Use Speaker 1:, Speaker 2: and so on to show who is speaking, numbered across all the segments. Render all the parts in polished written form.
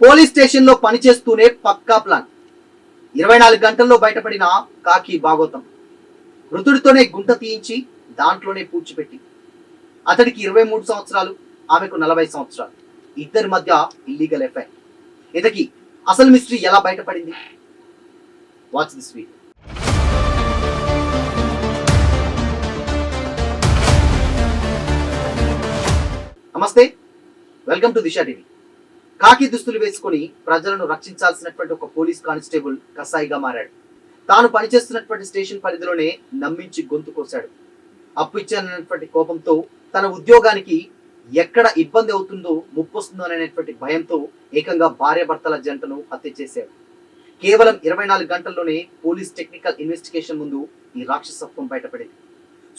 Speaker 1: Police station లో పనిచేస్తూనే పక్కా plan. 24 గంటల్లో బయటపడిన కాకి భాగోతం. మృతుడితోనే గుంట తీయించి దాంట్లోనే పూడ్చిపెట్టి. అతడికి 23 సంవత్సరాలు, ఆమెకు 40 సంవత్సరాలు. ఇద్దరి మధ్య ఇల్లీగల్ ఎఫైర్. ఇంతకీ అసలు మిస్టరీ ఎలా బయటపడింది? Watch this video. నమస్తే, వెల్కమ్ టు దిశా టీవీ. కాకి దుస్తులు వేసుకుని ప్రజలను రక్షించాల్సినటువంటి ఒక పోలీస్ కానిస్టేబుల్ కసాయిగా మారాడు. తాను పనిచేస్తున్నటువంటి స్టేషన్ పరిధిలోనే నమ్మించి గొంతు కోశాడు. అప్పు ఇచ్చానన్నటువంటి కోపంతో తన ఉద్యోగానికి ఎక్కడ ఇబ్బంది అవుతుందో, ముప్పొస్తుందో అనేటువంటి భయంతో ఏకంగా భార్యాభర్తల జంటను హత్య చేశాడు. కేవలం 24 గంటల్లోనే పోలీస్ టెక్నికల్ ఇన్వెస్టిగేషన్ ముందు ఈ రాక్షసత్వం బయటపడింది.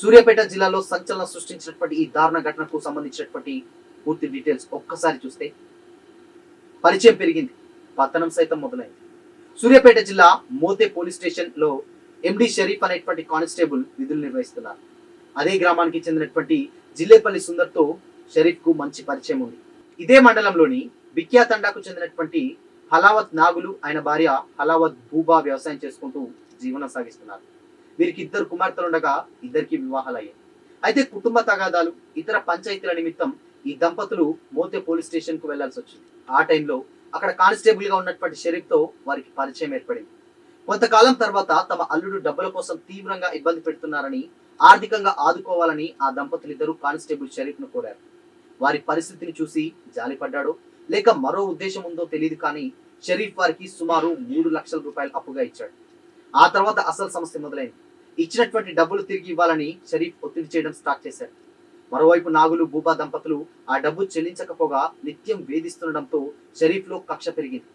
Speaker 1: సూర్యాపేట జిల్లాలో సంచలనం సృష్టించినటువంటి ఈ దారుణ ఘటనకు సంబంధించినటువంటి పూర్తి డీటెయిల్స్ ఒక్కసారి చూస్తే పరిచయం పెరిగింది, పతనం సైతం మొదలైంది. సూర్యాపేట జిల్లా మోతే పోలీస్ స్టేషన్ లో ఎండి షరీఫ్ అనేటువంటి కానిస్టేబుల్ విధులు నిర్వహిస్తున్నారు. అదే గ్రామానికి చెందినటువంటి జిల్లేపల్లి సుందర్ తో షరీఫ్ కు మంచి పరిచయం ఉంది. ఇదే మండలంలోని బిక్యా తండాకు చెందినటువంటి హలావత్ నాగులు, ఆయన భార్య హలావత్ భూబా వ్యవసాయం చేసుకుంటూ జీవనం సాగిస్తున్నారు. వీరికి 2 కుమార్తెలుండగా ఇద్దరికి వివాహాలయ్యాయి. అయితే కుటుంబ తగాదాలు, ఇతర పంచాయతీల నిమిత్తం ఈ దంపతులు మోతే పోలీస్ స్టేషన్ కు వెళ్లాల్సి వచ్చింది. ఆ టైంలో అక్కడ కానిస్టేబుల్ గా ఉన్నటువంటి షరీఫ్ తో వారికి పరిచయం ఏర్పడింది. కొంతకాలం తర్వాత తమ అల్లుడు డబ్బుల కోసం తీవ్రంగా ఇబ్బంది పెడుతున్నారని, ఆర్థికంగా ఆదుకోవాలని ఆ దంపతులిద్దరూ కానిస్టేబుల్ షరీఫ్ ను కోరారు. వారి పరిస్థితిని చూసి జాలిపడ్డాడో లేక మరో ఉద్దేశం ఉందో తెలియదు కానీ షరీఫ్ వారికి సుమారు 3 లక్షల రూపాయలు అప్పుగా ఇచ్చాడు. ఆ తర్వాత అసలు సమస్య మొదలైంది. ఇచ్చినటువంటి డబ్బులు తిరిగి ఇవ్వాలని షరీఫ్ ఒత్తిడి చేయడం స్టార్ట్ చేశారు. మరోవైపు నాగులు, భూబా దంపతులు ఆ డబ్బు చెల్లించకపోగా నిత్యం వేధిస్తుండడంతో షరీఫ్ లో కక్ష పెరిగింది.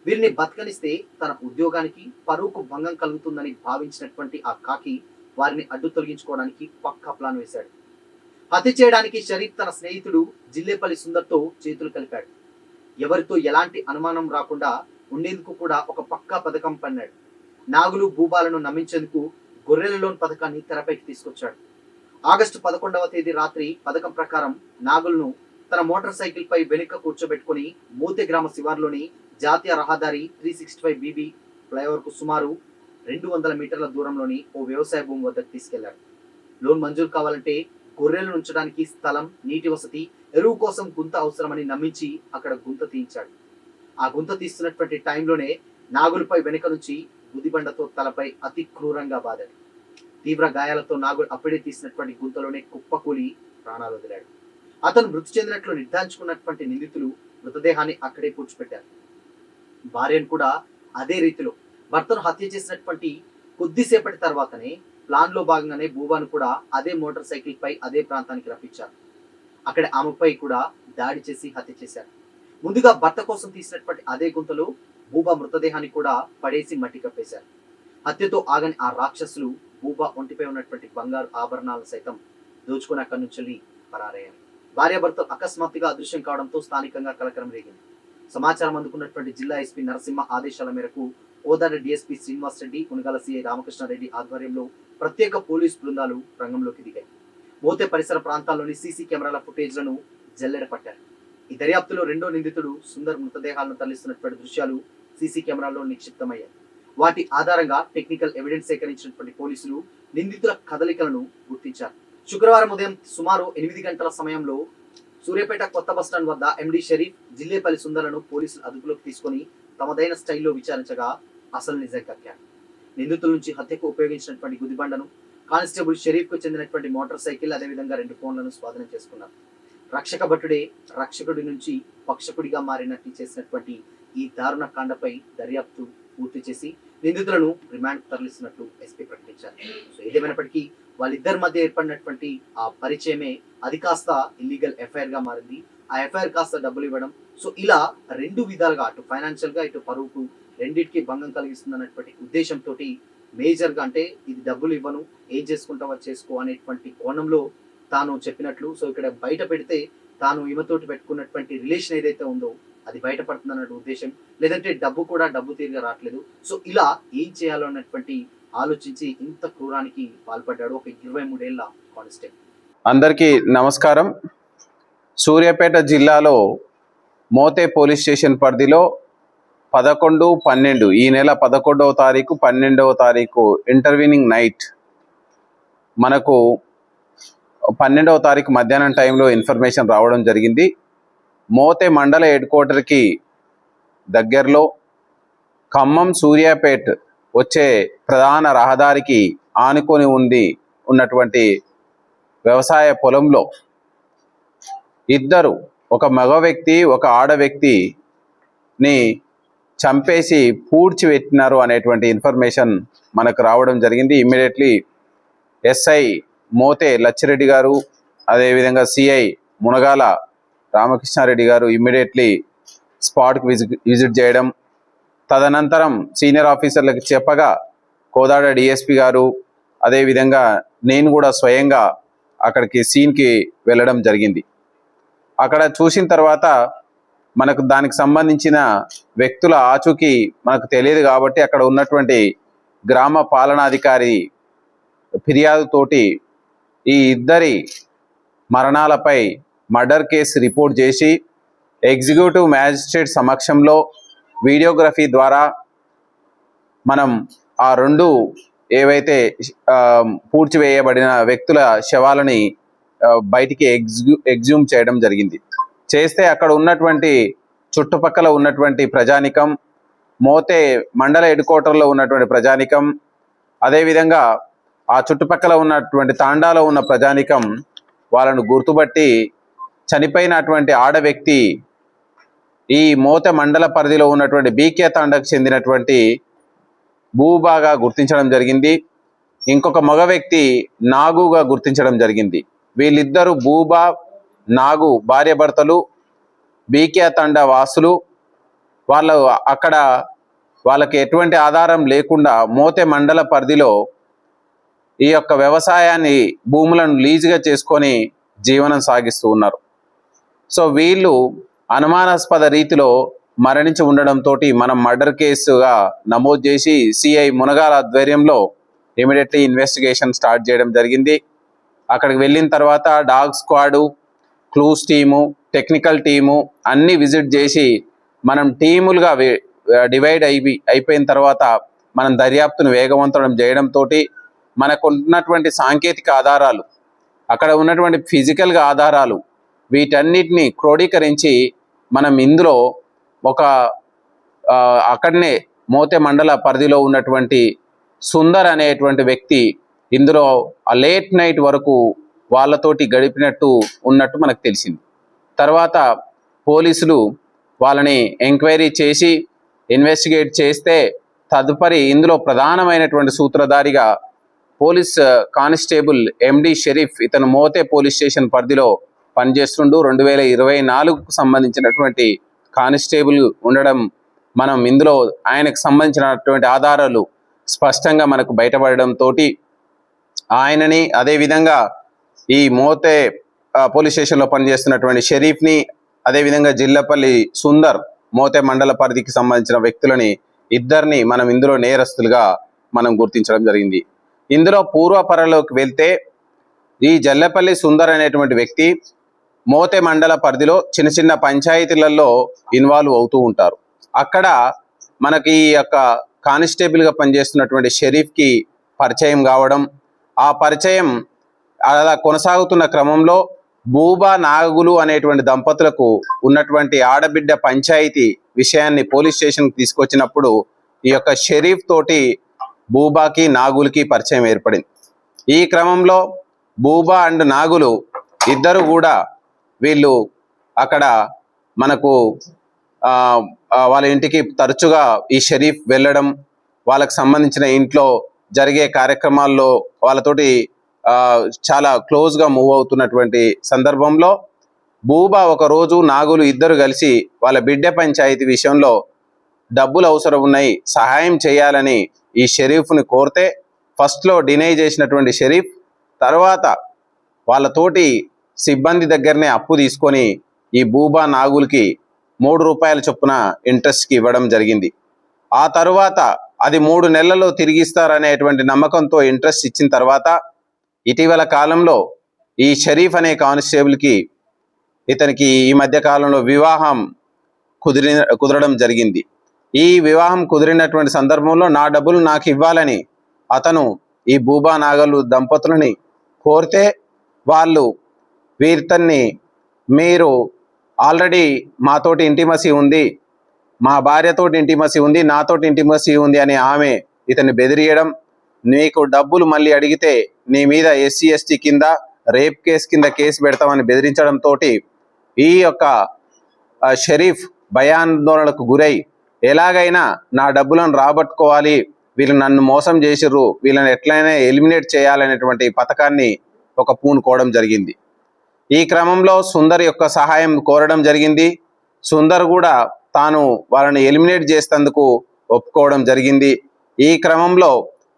Speaker 1: వీరిని బతకనిస్తే తన ఉద్యోగానికి, పరువుకు భంగం కలుగుతుందని భావించినటువంటి ఆ కాకి వారిని అడ్డు తొలగించుకోవడానికి పక్కా ప్లాన్ వేశాడు. హత్య చేయడానికి షరీఫ్ తన స్నేహితుడు జిల్లేపల్లి సుందర్ తో చేతులు కలిపాడు. ఎవరితో ఎలాంటి అనుమానం రాకుండా ఉండేందుకు కూడా ఒక పక్కా పథకం పన్నాడు. నాగులు, భూబాలను నమ్మించేందుకు గొర్రెల లోన్ పథకాన్ని తెరపైకి తీసుకొచ్చాడు. ఆగస్టు 11వ తేదీ రాత్రి పథకం ప్రకారం నాగులను తన మోటార్ సైకిల్ పై వెనుక కూర్చోబెట్టుకుని మోతే గ్రామ శివార్లోని జాతీయ రహదారి 365 బీబీ ఫ్లైఓవర్ కు సుమారు 200 మీటర్ల దూరంలోని ఓ వ్యవసాయ భూమి వద్దకు తీసుకెళ్లారు. లోన్ మంజూరు కావాలంటే గొర్రెలను ఉంచడానికి స్థలం, నీటి వసతి, ఎరువు కోసం గుంత అవసరమని నమ్మించి అక్కడ గుంత తీయించాడు. ఆ గుంత తీస్తున్నటువంటి టైంలోనే నాగులపై వెనుక నుంచి గుదిబండతో తలపై అతి క్రూరంగా బాదాడు. తీవ్ర గాయాలతో నాగులు అప్పుడే తీసినటువంటి గుంతలోనే కుప్పకూలి ప్రాణాలు వదిలాడు. అతను మృతి చెందినట్లు నిర్ధారించుకున్నటువంటి నిందితులు మృతదేహాన్ని అక్కడే పూడ్చిపెట్టారు. భార్యను కూడా అదే రీతిలో. భర్తను హత్య చేసినటువంటి కొద్దిసేపటి తర్వాతనే ప్లాన్ లో భాగంగానే భూబాను కూడా అదే మోటార్ సైకిల్ పై అదే ప్రాంతానికి రప్పించారు. అక్కడ ఆమెపై కూడా దాడి చేసి హత్య చేశారు. ముందుగా భర్త కోసం తీసినటువంటి అదే గుంతలో భూబా మృతదేహాన్ని కూడా పడేసి మట్టి కప్పేశారు. హత్యతో ఆగని ఆ రాక్షసులు భూబా ఒంటిపై ఉన్నటువంటి బంగారు ఆభరణాలను సైతం దోచుకుని అక్కడి నుంచి పరారయ్యారు. భార్యాభర్తలు అకస్మాత్తుగా అదృశ్యం కావడంతో స్థానికంగా కలకలం రేగింది. సమాచారం అందుకున్నటువంటి జిల్లా ఎస్పీ నరసింహ ఆదేశాల మేరకు కోదాడ డిఎస్పీ శ్రీనివాస్ రెడ్డి, కొనగాల సిఐ రామకృష్ణారెడ్డి ఆధ్వర్యంలో ప్రత్యేక పోలీస్ బృందాలు రంగంలోకి దిగాయి. మోతే పరిసర ప్రాంతాల్లోని సీసీ కెమెరాల ఫుటేజ్లను జల్లెడ పట్టారు. ఈ దర్యాప్తులో రెండో నిందితుడు సుందర్ మృతదేహాలను తరలిస్తున్నటువంటి దృశ్యాలు సీసీ కెమెరాల్లో నిక్షిప్తమయ్యాయి. వాటి ఆధారంగా టెక్నికల్ ఎవిడెన్స్ సేకరించినటువంటి పోలీసులు నిందితుల కదలికలను గుర్తించారు. శుక్రవారం ఉదయం సుమారు 8 గంటల సమయంలో సూర్యాపేట కొత్త బస్టాండ్ వద్ద ఎండి షరీఫ్, జిల్లేపల్లి సుందర్లను పోలీసులు అదుపులోకి తీసుకుని తమదైన స్టైల్లో విచారించగా అసలు నిజం కక్కారు. నిందితుల నుంచి హత్యకు ఉపయోగించినటువంటి గుదిబండను, కానిస్టేబుల్ షరీఫ్ కు చెందినటువంటి మోటార్ సైకిల్, అదేవిధంగా 2 ఫోన్లను స్వాధీనం చేసుకున్నారు. రక్షక భటుడే రక్షకుడి నుంచి పక్షకుడిగా మారినట్టు చేసినటువంటి ఈ దారుణ కాండపై దర్యాప్తు పూర్తి చేసి నిందితులను రిమాండ్ తరలిస్తున్నట్లు ఎస్పీ ప్రకటించారు. సో ఏదేమైనప్పటికీ వాళ్ళిద్దరి మధ్య ఏర్పడినటువంటి ఆ పరిచయమే అది కాస్త ఇల్లీగల్ ఎఫ్ఐఆర్ గా మారింది. ఆ ఎఫ్ఐఆర్ కాస్త డబ్బులు ఇవ్వడం. సో ఇలా 2 విధాలుగా, అటు ఫైనాన్షియల్ గా, ఇటు పరువుకు రెండింటికి భంగం కలిగిస్తుంది అన్నటువంటి ఉద్దేశంతో మేజర్ గా, అంటే ఇది డబ్బులు ఇవ్వను, ఏం చేసుకుంటావో చేసుకో అనేటువంటి కోణంలో తాను చెప్పినట్లు. సో ఇక్కడ బయట పెడితే తాను ఈమెతోటి పెట్టుకున్నటువంటి రిలేషన్ ఏదైతే ఉందో అది బయటపడుతుంది అన్నట్టు ఉద్దేశం. లేదంటే డబ్బు తీరుగా రావట్లేదు. సో ఇలా ఏం చేయాలో అన్నటువంటి ఆలోచించి ఇంత క్రూరానికి పాల్పడ్డాడు ఒక 23 ఏళ్ల కానిస్టేబుల్.
Speaker 2: అందరికీ నమస్కారం. సూర్యాపేట జిల్లాలో మోతే పోలీస్ స్టేషన్ పరిధిలో 11/12 ఈ నెల 11వ తారీఖు 12వ తారీఖు ఇంటర్వీనింగ్ నైట్ మనకు 12వ తారీఖు మధ్యాహ్నం టైంలో ఇన్ఫర్మేషన్ రావడం జరిగింది. మోతే మండల హెడ్ క్వార్టర్కి దగ్గరలో ఖమ్మం సూర్యాపేట్ వచ్చే ప్రధాన రహదారికి ఆనుకొని ఉన్నటువంటి వ్యవసాయ పొలంలో ఇద్దరు, ఒక మగ వ్యక్తి ఒక ఆడ వ్యక్తిని చంపేసి పూడ్చిపెట్టినారు అనేటువంటి ఇన్ఫర్మేషన్ మనకు రావడం జరిగింది. ఇమ్మీడియట్లీ ఎస్ఐ మోతే లచ్చిరెడ్డి గారు, అదేవిధంగా సిఐ మునగాల రామకృష్ణారెడ్డి గారు ఇమ్మీడియట్లీ స్పాట్కి విజిట్ చేయడం, తదనంతరం సీనియర్ ఆఫీసర్లకు చెప్పగా కోదాడ డిఎస్పి గారు, అదేవిధంగా నేను కూడా స్వయంగా అక్కడికి సీన్కి వెళ్ళడం జరిగింది. అక్కడ చూసిన తర్వాత మనకు దానికి సంబంధించిన వ్యక్తుల ఆచూకీ మనకు తెలియదు కాబట్టి అక్కడ ఉన్నటువంటి గ్రామ పాలనాధికారి ఫిర్యాదుతోటి ఈ ఇద్దరి మరణాలపై మర్డర్ కేసు రిపోర్ట్ చేసి ఎగ్జిక్యూటివ్ మ్యాజిస్ట్రేట్ సమక్షంలో వీడియోగ్రఫీ ద్వారా మనం ఆ రెండు ఏవైతే పూడ్చివేయబడిన వ్యక్తుల శవాలని బయటికి ఎగ్జ్యూమ్ చేయడం జరిగింది. చేస్తే అక్కడ ఉన్నటువంటి చుట్టుపక్కల ఉన్నటువంటి ప్రజానికం, మోతే మండల హెడ్ క్వార్టర్లో ఉన్నటువంటి ప్రజానికం, అదేవిధంగా ఆ చుట్టుపక్కల ఉన్నటువంటి తాండాలో ఉన్న ప్రజానికం వాళ్ళను గుర్తుపట్టి చనిపోయినటువంటి ఆడ వ్యక్తి ఈ మోతే మండల పరిధిలో ఉన్నటువంటి బీకే తాండాకు చెందినటువంటి భూబాగా గుర్తించడం జరిగింది. ఇంకొక మగ వ్యక్తి నాగుగా గుర్తించడం జరిగింది. వీళ్ళిద్దరూ భూబా నాగు భార్యాభర్తలు, బీకే తండా వాసులు. వాళ్ళు అక్కడ వాళ్ళకి ఎటువంటి ఆధారం లేకుండా మోతే మండల పరిధిలో ఈ యొక్క వ్యవసాయాన్ని భూములను లీజుగా చేసుకొని జీవనం సాగిస్తూ ఉన్నారు. సో వీళ్ళు అనుమానాస్పద రీతిలో మరణించి ఉండడంతో మనం మర్డర్ కేసుగా నమోదు చేసి సిఐ మునగాల ఆధ్వర్యంలో ఇమీడియట్లీ ఇన్వెస్టిగేషన్ స్టార్ట్ చేయడం జరిగింది. అక్కడికి వెళ్ళిన తర్వాత dog squad, clues team, technical team అన్నీ విజిట్ చేసి మనం టీములుగా డివైడ్ అయిపోయిన తర్వాత మనం దర్యాప్తును వేగవంతం చేయడంతో మనకు ఉన్నటువంటి సాంకేతిక ఆధారాలు, అక్కడ ఉన్నటువంటి ఫిజికల్గా ఆధారాలు, వీటన్నిటిని క్రోడీకరించి మనం ఇందులో ఒక అక్కడనే మోతే మండల పరిధిలో ఉన్నటువంటి సుందర్ అనేటువంటి వ్యక్తి ఇందులో ఆ లేట్ నైట్ వరకు వాళ్ళతోటి గడిపినట్టు ఉన్నట్టు మనకు తెలిసింది. తర్వాత పోలీసులు వాళ్ళని ఎంక్వైరీ చేసి ఇన్వెస్టిగేట్ చేస్తే తదుపరి ఇందులో ప్రధానమైనటువంటి సూత్రధారిగా పోలీస్ కానిస్టేబుల్ ఎండి షరీఫ్, ఇతను మోతే పోలీస్ స్టేషన్ పరిధిలో పనిచేస్తుండు. 2024కు సంబంధించినటువంటి కానిస్టేబుల్ ఉండడం మనం ఇందులో ఆయనకు సంబంధించినటువంటి ఆధారాలు స్పష్టంగా మనకు బయటపడడంతో ఆయనని, అదేవిధంగా ఈ మోతే పోలీస్ స్టేషన్లో పనిచేస్తున్నటువంటి షరీఫ్ని, అదేవిధంగా జిల్లపల్లి సుందర్ మోతే మండల పరిధికి సంబంధించిన వ్యక్తులని ఇద్దరిని మనం ఇందులో నేరస్తులుగా మనం గుర్తించడం జరిగింది. ఇందులో పూర్వపరలోకి వెళ్తే ఈ జల్లపల్లి సుందర్ అనేటువంటి వ్యక్తి మోతే మండల పరిధిలో చిన్న చిన్న పంచాయతీలలో ఇన్వాల్వ్ అవుతూ ఉంటారు. అక్కడ మనకి ఈ యొక్క కానిస్టేబుల్గా పనిచేస్తున్నటువంటి షరీఫ్కి పరిచయం కావడం, ఆ పరిచయం అలా కొనసాగుతున్న క్రమంలో భూబా నాగులు అనేటువంటి దంపతులకు ఉన్నటువంటి ఆడబిడ్డ పంచాయతీ విషయాన్ని పోలీస్ స్టేషన్కి తీసుకొచ్చినప్పుడు ఈ యొక్క షరీఫ్ తోటి భూబాకి నాగులకి పరిచయం ఏర్పడింది. ఈ క్రమంలో భూబా అండ్ నాగులు ఇద్దరు కూడా వీళ్ళు అక్కడ మనకు వాళ్ళ ఇంటికి తరచుగా ఈ షరీఫ్ వెళ్ళడం, వాళ్ళకు సంబంధించిన ఇంట్లో జరిగే కార్యక్రమాల్లో వాళ్ళతోటి చాలా క్లోజ్గా మూవ్ అవుతున్నటువంటి సందర్భంలో భూబా ఒకరోజు నాగులు ఇద్దరు కలిసి వాళ్ళ బిడ్డ పంచాయతీ విషయంలో డబ్బులు అవసరం ఉన్నాయి, సహాయం చేయాలని ఈ షరీఫ్ని కోరితే ఫస్ట్లో డినై చేసినటువంటి షరీఫ్ తర్వాత వాళ్ళతోటి సిబ్బంది దగ్గరనే అప్పు తీసుకొని ఈ భూబా నాగులకి 3 రూపాయల చొప్పున ఇంట్రెస్ట్కి ఇవ్వడం జరిగింది. ఆ తరువాత అది 3 నెలల్లో తిరిగిస్తారనేటువంటి నమ్మకంతో ఇంట్రెస్ట్ ఇచ్చిన తర్వాత ఇటీవల కాలంలో ఈ షరీఫ్ అనే కానిస్టేబుల్కి ఇతనికి ఈ మధ్య కాలంలో వివాహం కుదరడం జరిగింది. ఈ వివాహం కుదిరినటువంటి సందర్భంలో నా డబ్బులు నాకు ఇవ్వాలని అతను ఈ భూబా నాగలు దంపతులని కోరితే వాళ్ళు వీరితన్ని మీరు ఆల్రెడీ మాతోటి ఇంటిమసీ ఉంది, మా భార్యతోటి ఇంటిమసీ ఉంది, నాతోటి ఇంటిమసీ ఉంది అని ఆమె ఇతన్ని బెదిరియడం, నీకు డబ్బులు మళ్ళీ అడిగితే నీ మీద SC ST కింద రేప్ కేసు కింద కేసు పెడతామని బెదిరించడంతో ఈ యొక్క షరీఫ్ భయాందోళనకు గురై ఎలాగైనా నా డబ్బులను రాబట్టుకోవాలి, వీళ్ళు నన్ను మోసం చేసిర్రు, వీళ్ళని ఎట్లయినా ఎలిమినేట్ చేయాలనేటువంటి పథకాన్ని ఒక పూనుకోవడం జరిగింది. ఈ క్రమంలో సుందర్ యొక్క సహాయం కోరడం జరిగింది. సుందర్ కూడా తాను వాళ్ళని ఎలిమినేట్ చేసేందుకు ఒప్పుకోవడం జరిగింది. ఈ క్రమంలో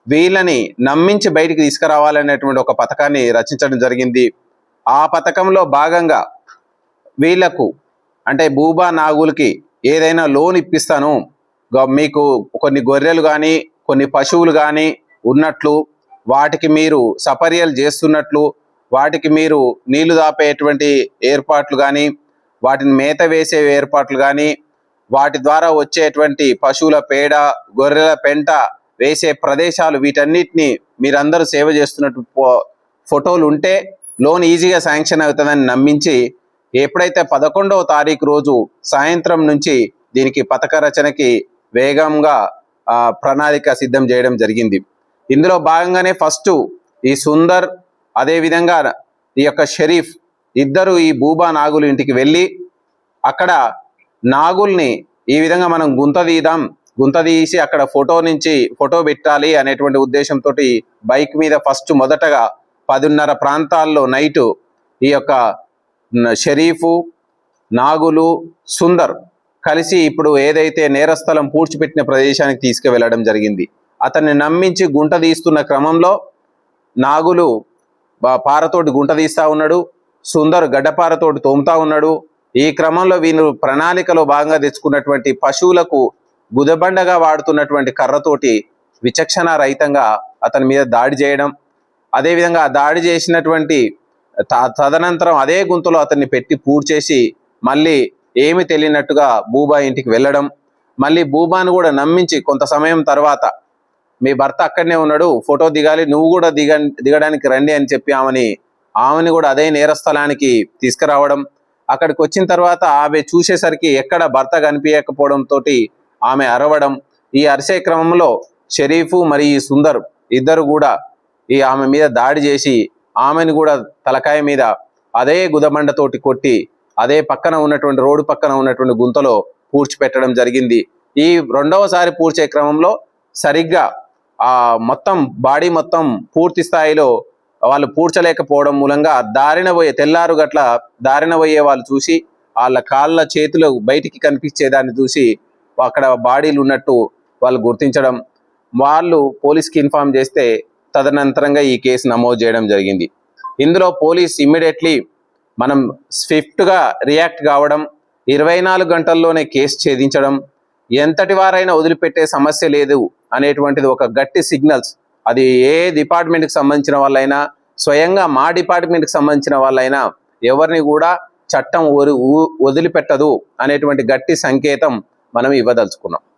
Speaker 2: వీళ్ళని నమ్మించి బయటికి తీసుకురావాలనేటువంటి ఒక పథకాన్ని రచించడం జరిగింది. ఆ పథకంలో భాగంగా వీళ్లకు అంటే భూబా నాగులకి ఏదైనా లోన్ ఇప్పిస్తాను, మీకు కొన్ని గొర్రెలు కానీ కొన్ని పశువులు కానీ ఉన్నట్లు, వాటికి మీరు సపర్యలు చేస్తున్నట్లు, వాటికి మీరు నీళ్లు దాపేటువంటి ఏర్పాట్లు కానీ, వాటిని మేత వేసే ఏర్పాట్లు కానీ, వాటి ద్వారా వచ్చేటువంటి పశువుల పేడ గొర్రెల పెంట వేసే ప్రదేశాలు, వీటన్నిటిని మీరందరూ సేవ చేస్తున్నట్టు ఫోటోలు ఉంటే లోన్ ఈజీగా శాంక్షన్ అవుతుందని నమ్మించి ఎప్పుడైతే 11వ తారీఖు రోజు సాయంత్రం నుంచి దీనికి పథక రచనకి వేగంగా ప్రణాళిక సిద్ధం చేయడం జరిగింది. ఇందులో భాగంగానే ఫస్ట్ ఈ సుందర్ అదేవిధంగా ఈ యొక్క షరీఫ్ ఇద్దరు ఈ భూబా నాగులు ఇంటికి వెళ్ళి అక్కడ నాగుల్ని ఈ విధంగా మనం గుంత తీసి అక్కడ ఫోటో పెట్టాలి అనేటువంటి ఉద్దేశంతో బైక్ మీద ఫస్ట్ మొదటగా 10:30 ప్రాంతాల్లో నైటు ఈ యొక్క షరీఫు నాగులు సుందర్ కలిసి ఇప్పుడు ఏదైతే నేరస్థలం పూడ్చిపెట్టిన ప్రదేశానికి తీసుకువెళ్ళడం జరిగింది. అతన్ని నమ్మించి గుంట తీస్తున్న క్రమంలో నాగులు పారతోటి గుంట తీస్తా ఉన్నాడు, సుందర్ గడ్డపారతోటి తోముతా ఉన్నాడు. ఈ క్రమంలో వీరు ప్రణాళికలో భాగంగా తెచ్చుకున్నటువంటి పశువులకు గుదబండగా వాడుతున్నటువంటి కర్రతోటి విచక్షణ రహితంగా అతని మీద దాడి చేయడం, అదేవిధంగా దాడి చేసినటువంటి తదనంతరం అదే గుంతలో అతన్ని పెట్టి పూడ్చేసి మళ్ళీ ఏమి తెలియనట్టుగా భూబా ఇంటికి వెళ్ళడం, మళ్ళీ భూబాను కూడా నమ్మించి కొంత సమయం తర్వాత మీ భర్త అక్కడనే ఉన్నాడు, ఫోటో దిగాలి, నువ్వు కూడా దిగడానికి రండి అని చెప్పి ఆమెని కూడా అదే నేరస్థలానికి తీసుకురావడం. అక్కడికి వచ్చిన తర్వాత ఆమె చూసేసరికి ఎక్కడ భర్త కనిపించకపోవడంతో ఆమె అరవడం. ఈ అరిసే క్రమంలో షరీఫు మరియు ఈ సుందర్ ఇద్దరు కూడా ఈ ఆమె మీద దాడి చేసి ఆమెను కూడా తలకాయ మీద అదే గుదబండతోటి కొట్టి అదే పక్కన ఉన్నటువంటి రోడ్డు పక్కన ఉన్నటువంటి గుంతలో పూడ్చిపెట్టడం జరిగింది. ఈ రెండవసారి పూడ్చే క్రమంలో సరిగ్గా మొత్తం బాడీ మొత్తం పూర్తి స్థాయిలో వాళ్ళు పూడ్చలేకపోవడం మూలంగా తెల్లారు గట్ల దారిన పోయే వాళ్ళు చూసి వాళ్ళ కాళ్ళ చేతులు బయటికి కనిపించేదాన్ని చూసి అక్కడ బాడీలు ఉన్నట్టు వాళ్ళు గుర్తించడం, వాళ్ళు పోలీస్కి ఇన్ఫార్మ్ చేస్తే తదనంతరంగా ఈ కేసు నమోదు చేయడం జరిగింది. ఇందులో పోలీస్ ఇమ్మీడియట్లీ మనం స్విఫ్ట్గా రియాక్ట్ కావడం, 24 గంటల్లోనే కేసు ఛేదించడం, ఎంతటి వారైనా వదిలిపెట్టే సమస్య లేదు అనేటువంటిది ఒక గట్టి సిగ్నల్స్. అది ఏ డిపార్ట్మెంట్కి సంబంధించిన వాళ్ళైనా, స్వయంగా మా డిపార్ట్మెంట్కి సంబంధించిన వాళ్ళైనా ఎవరిని కూడా చట్టం వదిలిపెట్టదు అనేటువంటి గట్టి సంకేతం మనం ఇవ్వదలుచుకున్నాం.